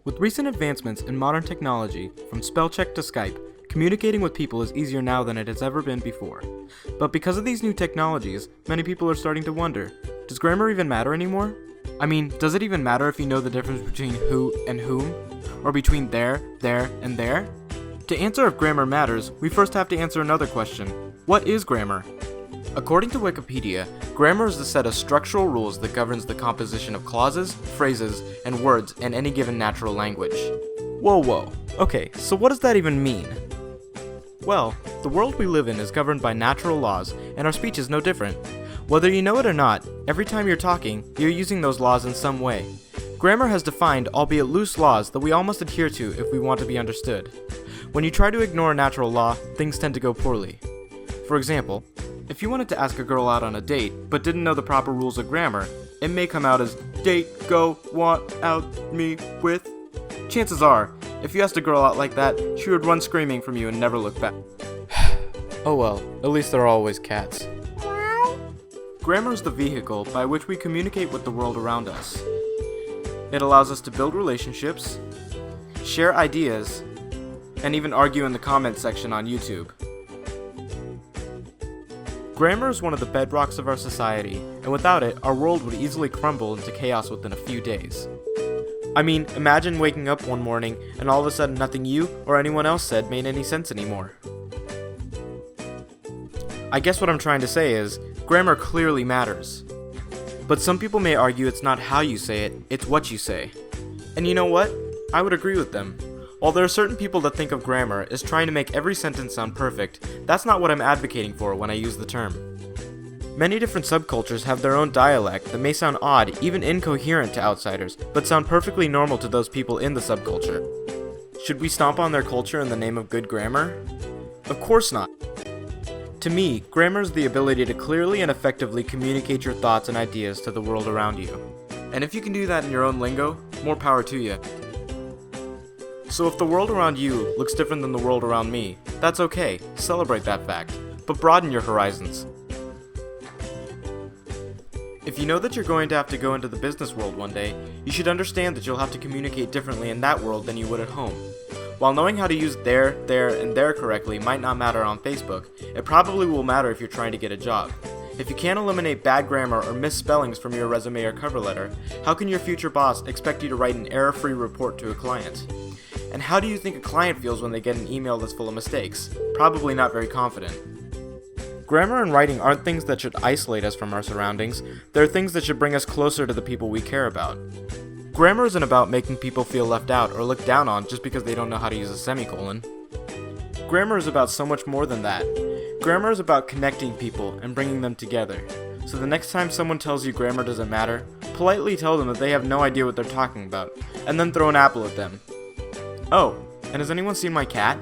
With recent advancements in modern technology, from spell check to Skype, communicating with people is easier now than it has ever been before. But because of these new technologies, many people are starting to wonder, does grammar even matter anymore? I mean, does it even matter if you know the difference between who and whom? Or between there, and there? To answer if grammar matters, we first have to answer another question. What is grammar? According to Wikipedia, grammar is the set of structural rules that governs the composition of clauses, phrases, and words in any given natural language. Whoa. Okay, so what does that even mean? Well, the world we live in is governed by natural laws, and our speech is no different. Whether you know it or not, every time you're talking, you're using those laws in some way. Grammar has defined, albeit loose, laws that we all must adhere to if we want to be understood. When you try to ignore a natural law, things tend to go poorly. For example, if you wanted to ask a girl out on a date, but didn't know the proper rules of grammar, it may come out as, date, go, want, out, me, with. Chances are, if you asked a girl out like that, she would run screaming from you and never look back. Oh well, at least there are always cats. Grammar is the vehicle by which we communicate with the world around us. It allows us to build relationships, share ideas, and even argue in the comments section on YouTube. Grammar is one of the bedrocks of our society, and without it, our world would easily crumble into chaos within a few days. I mean, imagine waking up one morning and all of a sudden nothing you or anyone else said made any sense anymore. I guess what I'm trying to say is, grammar clearly matters. But some people may argue it's not how you say it, it's what you say. And you know what? I would agree with them. While there are certain people that think of grammar as trying to make every sentence sound perfect, that's not what I'm advocating for when I use the term. Many different subcultures have their own dialect that may sound odd, even incoherent to outsiders, but sound perfectly normal to those people in the subculture. Should we stomp on their culture in the name of good grammar? Of course not. To me, grammar is the ability to clearly and effectively communicate your thoughts and ideas to the world around you. And if you can do that in your own lingo, more power to you. So if the world around you looks different than the world around me, that's okay, celebrate that fact, but broaden your horizons. If you know that you're going to have to go into the business world one day, you should understand that you'll have to communicate differently in that world than you would at home. While knowing how to use there, and there correctly might not matter on Facebook, it probably will matter if you're trying to get a job. If you can't eliminate bad grammar or misspellings from your resume or cover letter, how can your future boss expect you to write an error-free report to a client? And how do you think a client feels when they get an email that's full of mistakes? Probably not very confident. Grammar and writing aren't things that should isolate us from our surroundings, they're things that should bring us closer to the people we care about. Grammar isn't about making people feel left out or looked down on just because they don't know how to use a semicolon. Grammar is about so much more than that. Grammar is about connecting people and bringing them together. So the next time someone tells you grammar doesn't matter, politely tell them that they have no idea what they're talking about, and then throw an apple at them. Oh, and has anyone seen my cat?